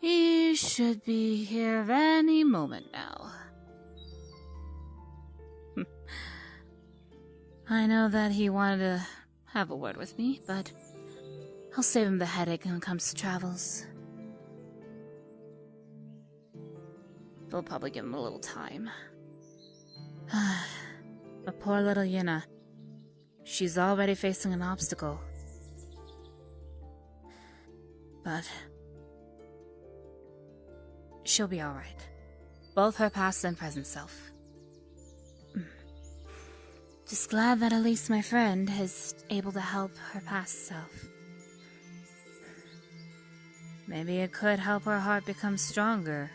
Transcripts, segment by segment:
He should be here any moment now. I know that he wanted to have a word with me, but I'll save him the headache when it comes to travels. They'll probably give him a little time. But poor little Yuna. She's already facing an obstacle. But she'll be alright. Both her past and present self. Just glad that at least my friend is able to help her past self. Maybe it could help her heart become stronger.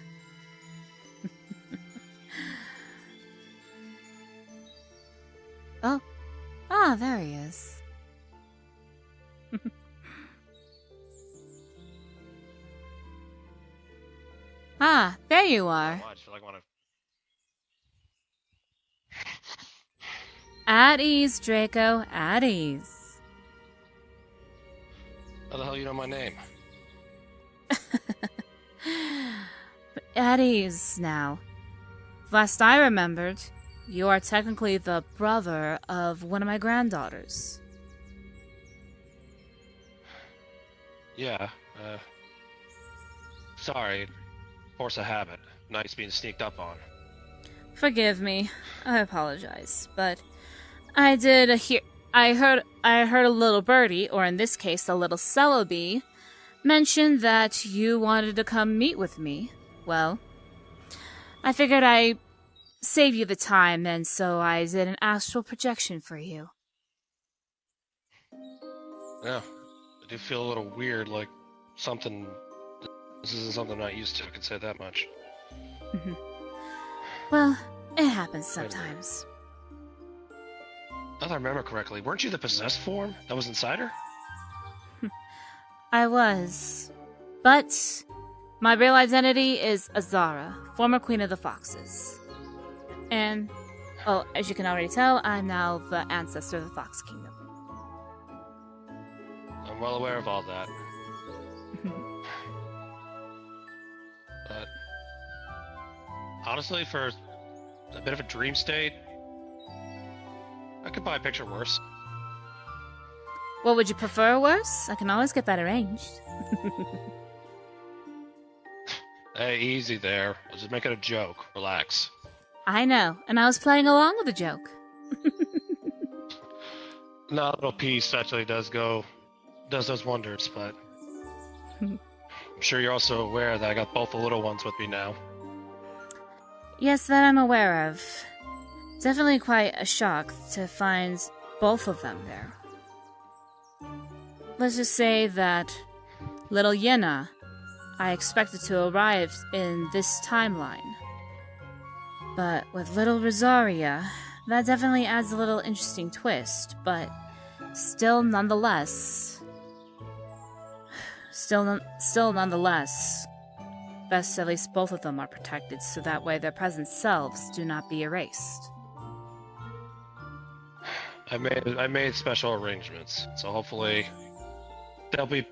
Oh, there he is. Ah, there you are. At ease, Draco, at ease. How the hell you know my name? At ease now. Last I remembered, you are technically the brother of one of my granddaughters. Yeah, sorry. Force of habit. Nice being sneaked up on. Forgive me. I apologize, but I heard a little birdie, or in this case a little celebi, mention that you wanted to come meet with me. Well, I figured I'd save you the time, and so I did an astral projection for you. Yeah, I do feel a little weird, like something... This isn't something I'm not used to, I can say that much. Well, it happens sometimes. If I remember correctly, weren't you the possessed form that was inside her? I was. But my real identity is Azara, former queen of the foxes. And, oh, as you can already tell, I'm now the ancestor of the Fox Kingdom. I'm well aware of all that. But honestly, for a bit of a dream state, I could buy a picture worse. What would you prefer worse? I can always get that arranged. Hey, easy there. I was just making a joke. Relax. I know, and I was playing along with the joke. No, a little piece actually does those wonders, but I'm sure you're also aware that I got both the little ones with me now. Yes, that I'm aware of. Definitely quite a shock to find both of them there. Let's just say that little Yena, I expected to arrive in this timeline. But with little Rosaria, that definitely adds a little interesting twist, but still nonetheless, best at least both of them are protected, so that way their present selves do not be erased. I made special arrangements, so hopefully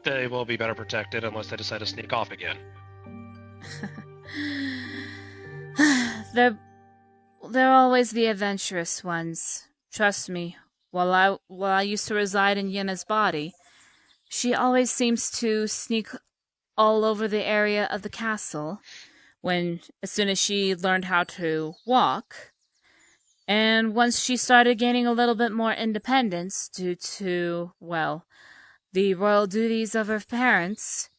they will be better protected unless they decide to sneak off again. They're always the adventurous ones. Trust me. While I used to reside in Yena's body, she always seems to sneak all over the area of the castle as soon as she learned how to walk. And once she started gaining a little bit more independence due to, well, the royal duties of her parents,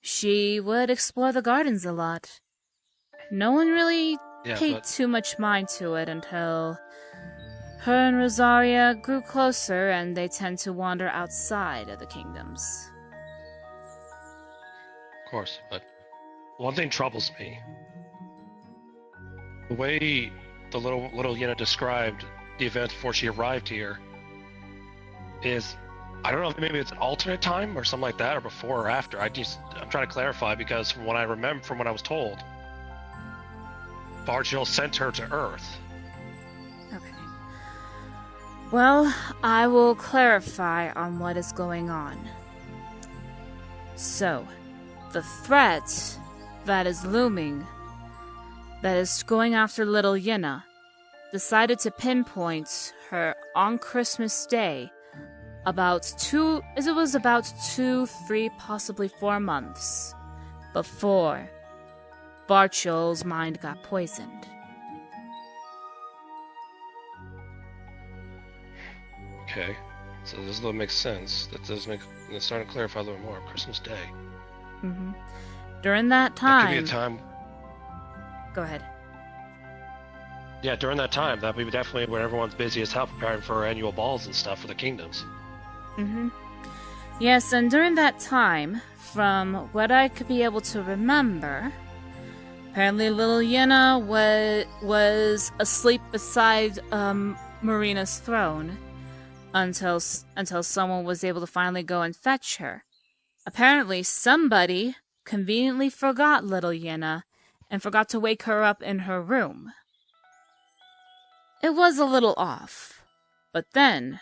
she would explore the gardens a lot. No one really paid too much mind to it until her and Rosaria grew closer, and they tend to wander outside of the kingdoms. Of course, but one thing troubles me. The way the little Yena described the events before she arrived here is, I don't know if maybe it's an alternate time or something like that, or before or after. I'm trying to clarify, because from what I remember, from what I was told, VRChat sent her to Earth. Okay. Well, I will clarify on what is going on. So, the threat that is looming, that is going after little Yina, decided to pinpoint her on Christmas Day about 2, 3, possibly 4 months before Barchel's mind got poisoned. Okay, so this little makes sense. It's starting to clarify a little more. Christmas Day. Mm-hmm. During that time... That could be a time... Go ahead. Yeah, during that time, that would be definitely when everyone's busy as hell preparing for annual balls and stuff for the kingdoms. Mm-hmm. Yes, and during that time, from what I could be able to remember, apparently little Yina was asleep beside Marina's throne until someone was able to finally go and fetch her. Apparently, somebody conveniently forgot little Yina and forgot to wake her up in her room. It was a little off, but then,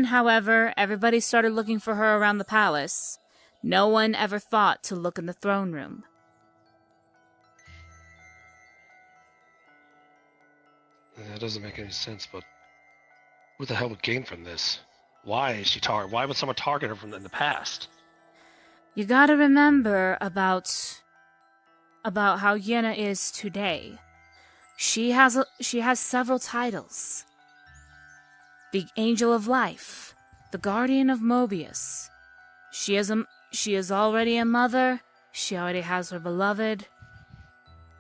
however, everybody started looking for her around the palace. No one ever thought to look in the throne room. That doesn't make any sense, but who the hell would gain from this? Why would someone target her from in the past? You gotta remember about how Yina is today. She has several titles. The Angel of Life, the Guardian of Mobius. She is already a mother. She already has her beloved.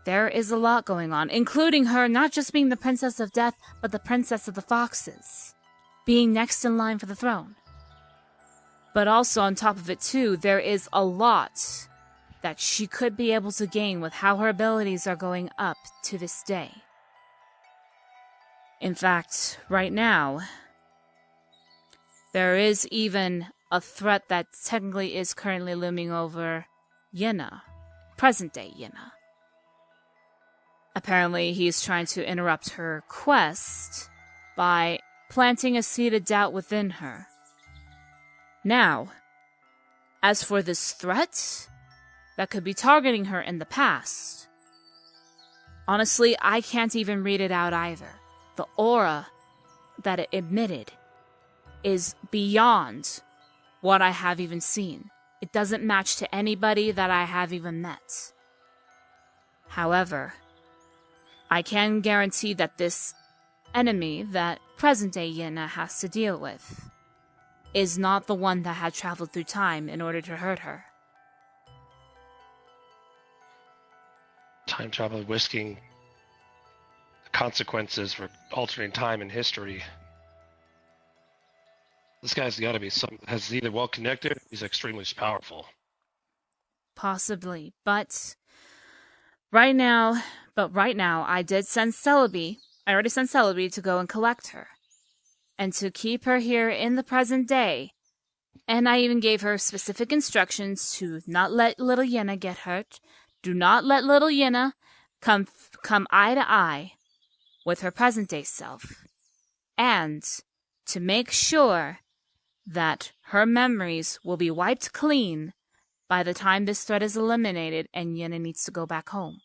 There is a lot going on, including her not just being the Princess of Death, but the Princess of the Foxes, being next in line for the throne. But also on top of it too, there is a lot that she could be able to gain with how her abilities are going up to this day. In fact, right now, there is even a threat that technically is currently looming over Yina, present-day Yina. Apparently, he's trying to interrupt her quest by planting a seed of doubt within her. Now, as for this threat that could be targeting her in the past, honestly, I can't even read it out either. The aura that it emitted is beyond what I have even seen. It doesn't match to anybody that I have even met. However, I can guarantee that this enemy that present-day Yina has to deal with is not the one that had traveled through time in order to hurt her. Time travel risking the consequences for altering time and history. This guy's got to be has either well connected, he's extremely powerful. Possibly, but right now, I did send Celebi. I already sent Celebi to go and collect her, and to keep her here in the present day. And I even gave her specific instructions to not let little Yina get hurt. Do not let little Yina come eye to eye with her present-day self, and to make sure that her memories will be wiped clean by the time this threat is eliminated and Yina needs to go back home.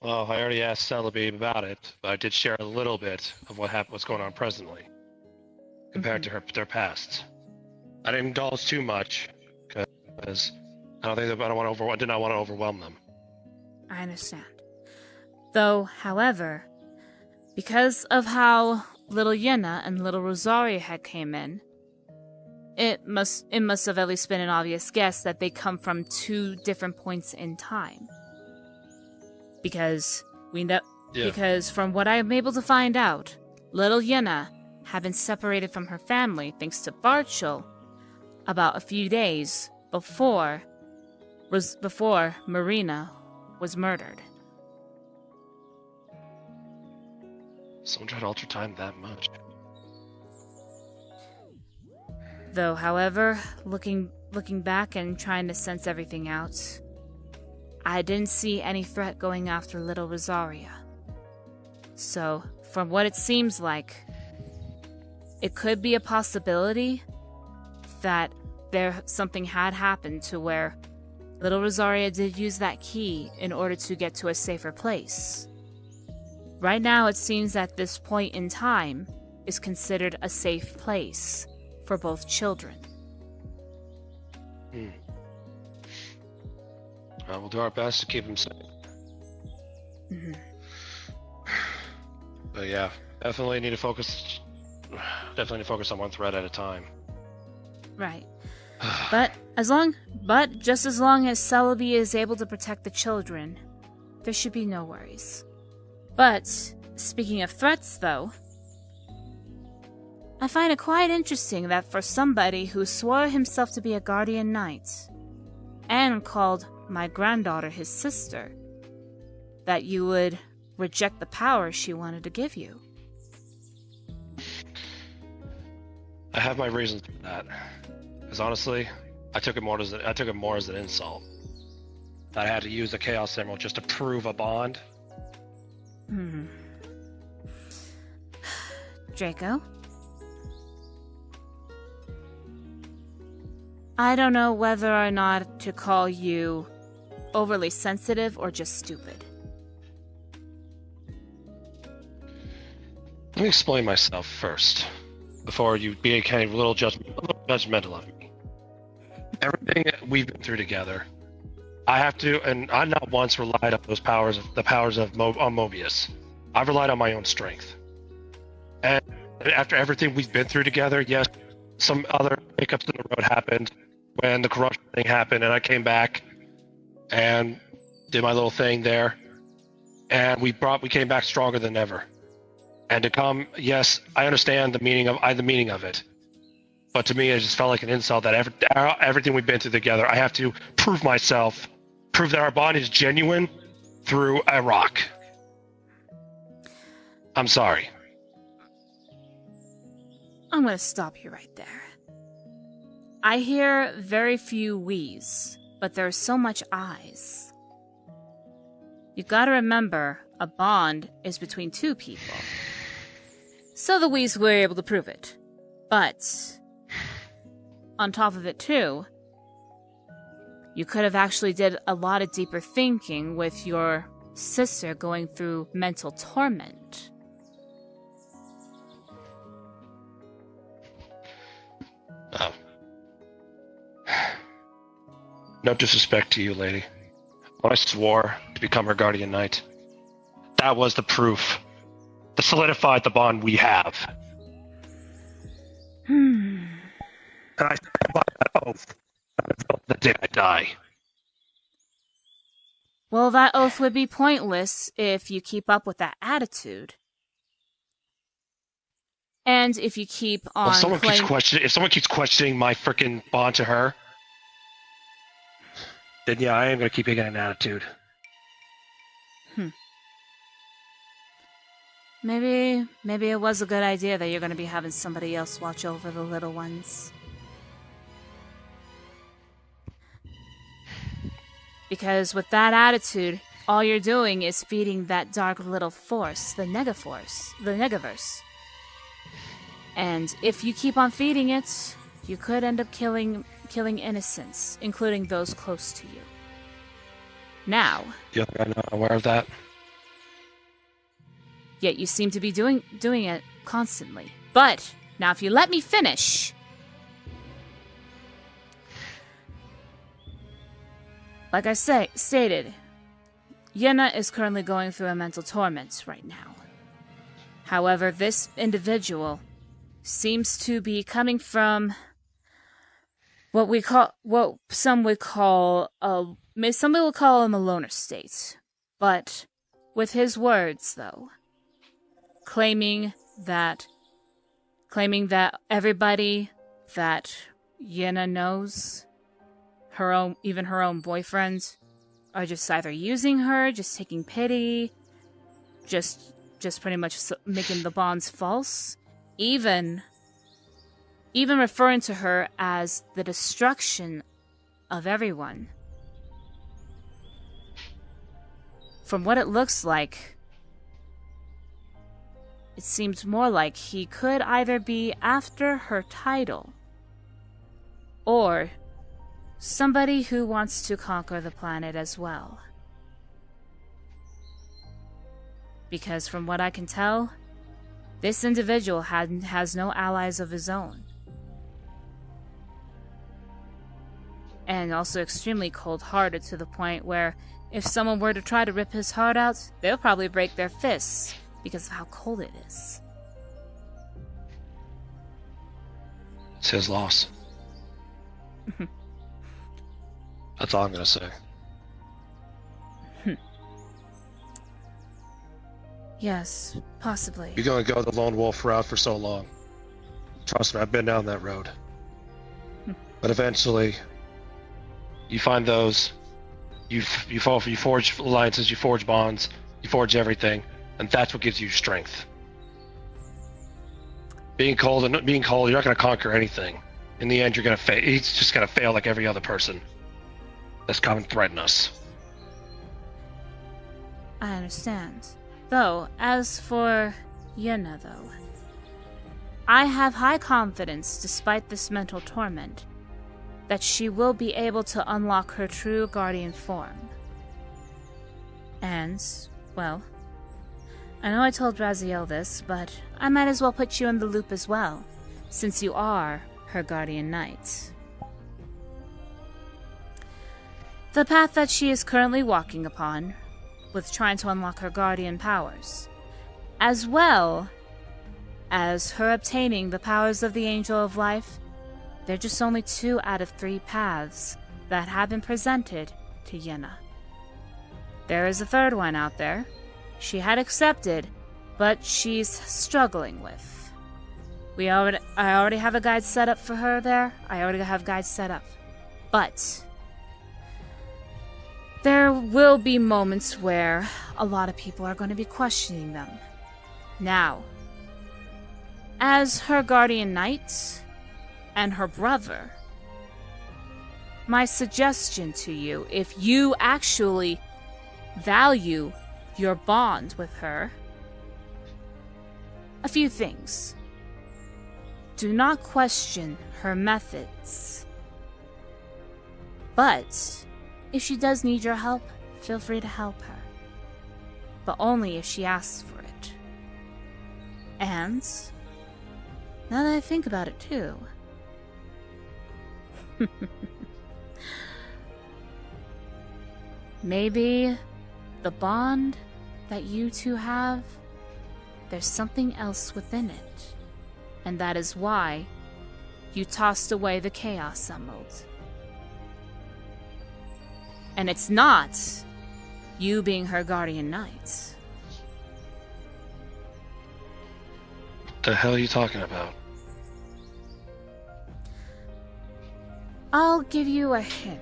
Well, I already asked Celebi about it, but I did share a little bit of what's going on presently compared to their past. I didn't indulge too much because I did not want to overwhelm them. I understand. Though, however, because of how little Yina and little Rosaria had came in, it must have at least been an obvious guess that they come from 2 different points in time. Because because from what I am able to find out, little Yina had been separated from her family thanks to Barchel about a few days before Marina was murdered. Someone tried to alter time that much. Though, however, looking back and trying to sense everything out, I didn't see any threat going after little Rosaria. So, from what it seems like, it could be a possibility that something had happened to where little Rosaria did use that key in order to get to a safer place. Right now, it seems that this point in time is considered a safe place for both children. We'll do our best to keep him safe. Mm-hmm. But yeah, definitely need to focus on one thread at a time. Right. But just as long as Celebi is able to protect the children, there should be no worries. But, speaking of threats though, I find it quite interesting that for somebody who swore himself to be a guardian knight, and called my granddaughter his sister, that you would reject the power she wanted to give you. I have my reasons for that. Because honestly, I took it more as an insult. That I had to use the Chaos Emerald just to prove a bond. Draco? I don't know whether or not to call you overly sensitive or just stupid. Let me explain myself first, before you be kind of a little judgmental of me. Everything that we've been through together, I have to, and I not once relied on the powers of Mobius. I've relied on my own strength. And after everything we've been through together, yes, some other hiccups in the road happened when the corruption thing happened, and I came back and did my little thing there, and we came back stronger than ever. And to come, yes, I understand the meaning of it, but to me, it just felt like an insult that everything we've been through together, I have to prove that our bond is genuine through a rock. I'm sorry. I'm gonna stop you right there. I hear very few we's, but there's so much I's. You gotta remember, a bond is between two people. So the we's were able to prove it. But, on top of it too, you could have actually did a lot of deeper thinking with your sister going through mental torment. Oh. No disrespect to you, lady. When I swore to become her guardian knight, that was the proof that solidified the bond we have. And I stand by that oath until the day I die. Well, that oath would be pointless if you keep up with that attitude. And if you keep on if someone keeps questioning my freaking bond to her, then yeah, I am going to keep getting an attitude. Maybe it was a good idea that you're going to be having somebody else watch over the little ones. Because with that attitude, all you're doing is feeding that dark little force, the Negaverse. And if you keep on feeding it, you could end up killing innocents, including those close to you. Now... Yeah, I'm not aware of that. Yet you seem to be doing it constantly. But, now if you let me finish... Like I stated, Yena is currently going through a mental torment right now. However, this individual seems to be coming from what some would call a loner state. But with his words, though, claiming that everybody that Yena knows, even her own boyfriend, are just either using her, just taking pity, just pretty much making the bonds false, even referring to her as the destruction of everyone. From what it looks like, it seems more like he could either be after her title, or somebody who wants to conquer the planet as well. Because from what I can tell, this individual has no allies of his own. And also extremely cold-hearted to the point where if someone were to try to rip his heart out, they'll probably break their fists because of how cold it is. It's his loss. That's all I'm gonna say. Yes, possibly. You're gonna go the lone wolf route for so long. Trust me, I've been down that road. But eventually, you find those. You forge alliances, you forge bonds, you forge everything, and that's what gives you strength. Being cold, you're not gonna conquer anything. In the end, you're gonna fail. He's just gonna fail like every other person that's come and threaten us. I understand. Though, as for Yena, though, I have high confidence, despite this mental torment, that she will be able to unlock her true guardian form. And, well, I know I told Raziel this, but I might as well put you in the loop as well, since you are her guardian knight. The path that she is currently walking upon, with trying to unlock her guardian powers, as well as her obtaining the powers of the Angel of Life, they're just only 2 out of 3 paths that have been presented to Yena. There is a third one out there she had accepted, but she's struggling with. I already have a guide set up for her there. I already have guides set up. But there will be moments where a lot of people are going to be questioning them. Now, as her guardian knight and her brother, my suggestion to you, if you actually value your bond with her, a few things. Do not question her methods. But if she does need your help, feel free to help her. But only if she asks for it. And now that I think about it too, maybe the bond that you two have, there's something else within it. And that is why you tossed away the Chaos Emerald. And it's not you being her guardian knight. What the hell are you talking about? I'll give you a hint.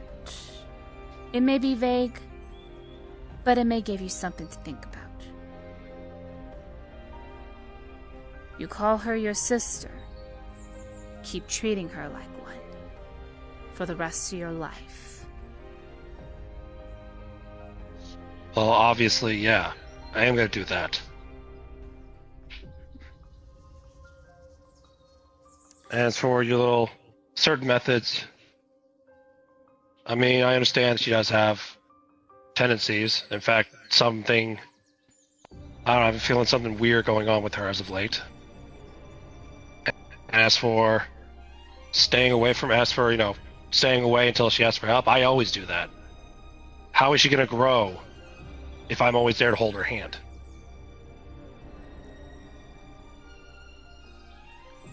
It may be vague, but it may give you something to think about. You call her your sister. Keep treating her like one for the rest of your life. Well, obviously, yeah. I am gonna do that. As for your little certain methods, I mean, I understand she does have tendencies. In fact, I don't know, I've been feeling something weird going on with her as of late. As for staying away until she asks for help, I always do that. How is she gonna grow if I'm always there to hold her hand?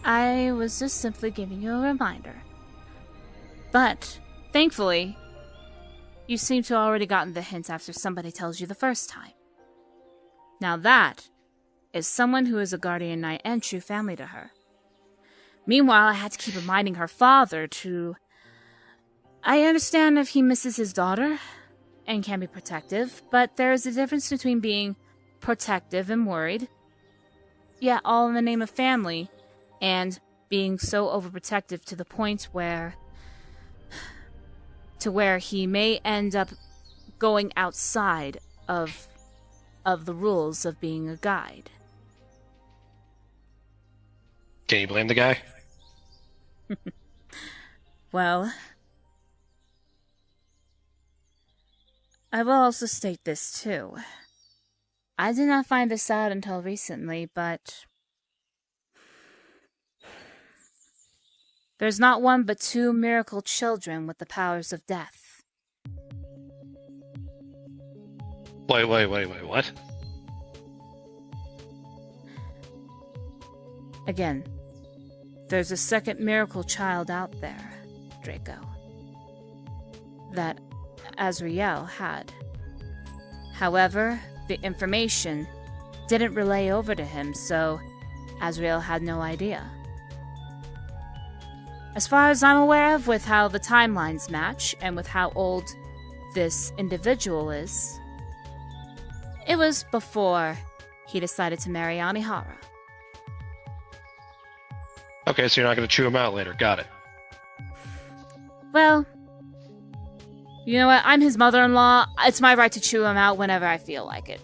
I was just simply giving you a reminder. But, thankfully, you seem to have already gotten the hint after somebody tells you the first time. Now that is someone who is a guardian knight and true family to her. Meanwhile, I had to keep reminding her father to... I understand if he misses his daughter and can be protective, but there is a difference between being protective and worried, yet all in the name of family, and being so overprotective to the point where he may end up going outside of the rules of being a guide. Can you blame the guy? Well, I will also state this too. I did not find this out until recently, but there's not one but two miracle children with the powers of death. Wait, what? Again, there's a second miracle child out there, Draco, that Azrael had. However, the information didn't relay over to him, so Azrael had no idea. As far as I'm aware of, with how the timelines match and with how old this individual is, it was before he decided to marry Anihara. Okay, so you're not going to chew him out later. Got it. Well, you know what? I'm his mother-in-law. It's my right to chew him out whenever I feel like it.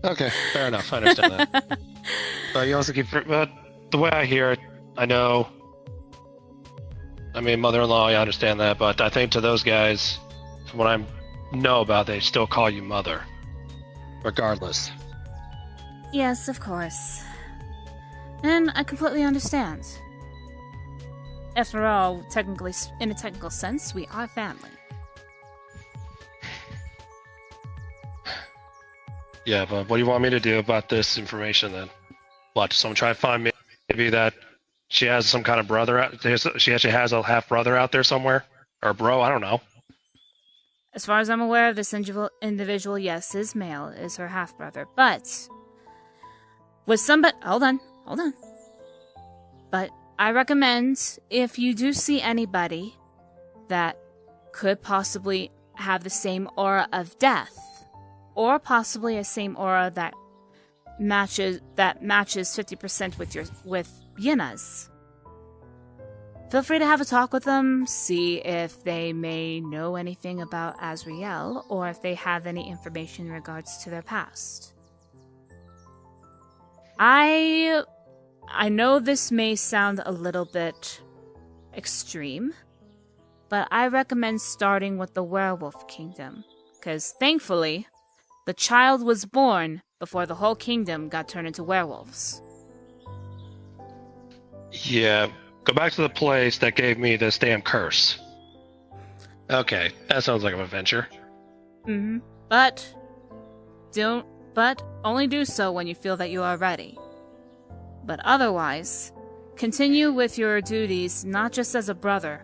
Okay, fair enough. I understand that. But you also keep... But the way I hear it, I know... I mean, mother-in-law, I understand that, but I think to those guys, from what I know about, they still call you mother. Regardless. Yes, of course. And I completely understand. After all, technically, in a technical sense, we are family. Yeah, but what do you want me to do about this information then? What, someone try to find me maybe that she has some kind of brother out, she actually has a half-brother out there somewhere? Or bro, I don't know. As far as I'm aware of this individual, yes, is male, is her half-brother, but... with somebody... Hold on. But I recommend, if you do see anybody that could possibly have the same aura of death, or possibly a same aura that matches 50% with Yina's, feel free to have a talk with them, see if they may know anything about Azrael, or if they have any information in regards to their past. I know this may sound a little bit extreme, but I recommend starting with the Werewolf Kingdom, because thankfully, the child was born before the whole kingdom got turned into werewolves. Yeah, go back to the place that gave me this damn curse. Okay, that sounds like an adventure. Mm-hmm. But only do so when you feel that you are ready. But otherwise, continue with your duties not just as a brother,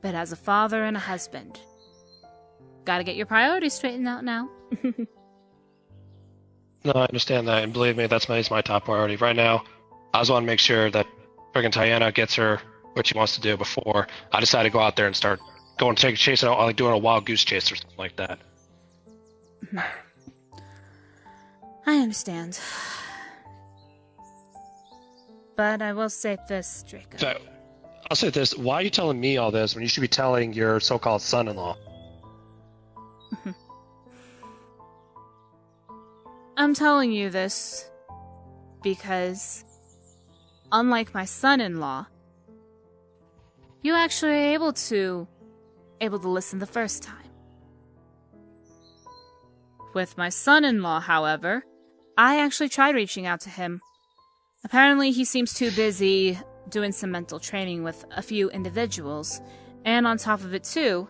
but as a father and a husband. Gotta get your priorities straightened out now. No, I understand that, and believe me, that's my top priority. Right now, I just want to make sure that friggin' Tiana gets her what she wants to do before I decide to go out there and start chasing out, like doing a wild goose chase or something like that. I understand. But I will say this, Draco. So, I'll say this, why are you telling me all this when you should be telling your so-called son-in-law? I'm telling you this because, unlike my son-in-law, you actually are able to listen the first time. With my son-in-law, however, I actually tried reaching out to him. Apparently, he seems too busy doing some mental training with a few individuals, and on top of it too,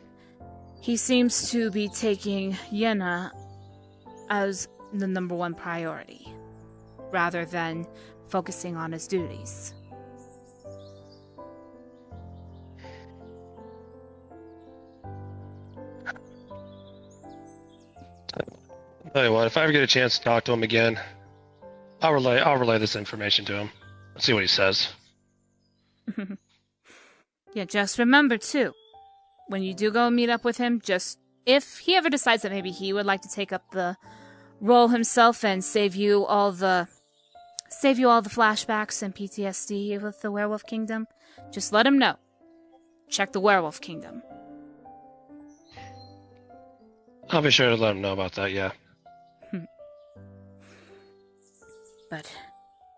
he seems to be taking Yena as the number one priority, rather than focusing on his duties. Tell you what, if I ever get a chance to talk to him again, I'll relay this information to him. Let's see what he says. Yeah, just remember too, when you do go meet up with him, just if he ever decides that maybe he would like to take up the role himself and save you all the flashbacks and PTSD with the Werewolf Kingdom, just let him know. Check the Werewolf Kingdom. I'll be sure to let him know about that, yeah. But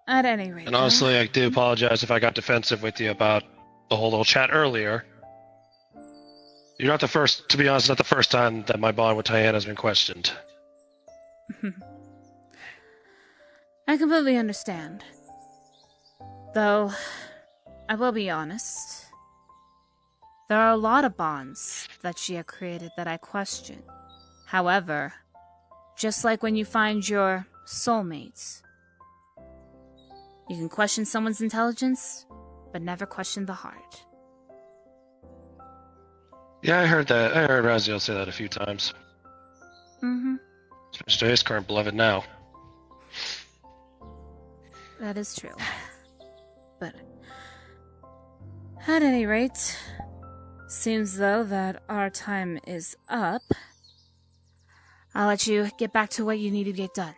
At any rate, And honestly, I do apologize if I got defensive with you about the whole little chat earlier. You're not the first, to be honest, not the first time that my bond with Tyann has been questioned. I completely understand. Though, I will be honest. There are a lot of bonds that she had created that I question. However, just like when you find your soulmates, you can question someone's intelligence, but never question the heart. Yeah, I heard that. I heard Raziel say that a few times. Mm-hmm. Especially to his current beloved now. That is true. But at any rate, seems though that our time is up. I'll let you get back to what you need to get done.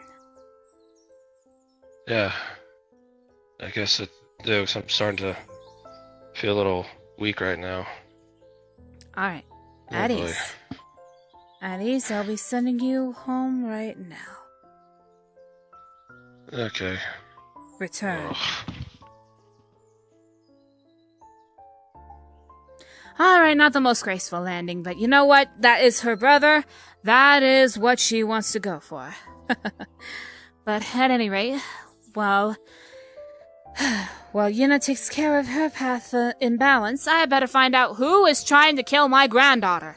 Yeah. I guess it do. I'm starting to feel a little weak right now. Alright. Oh, At boy. ease. At ease, I'll be sending you home right now. Okay. Return. Ugh. Alright, not the most graceful landing, but you know what? That is her brother. That is what she wants to go for. But at any rate, while Yuna takes care of her path imbalance, I had better find out who is trying to kill my granddaughter.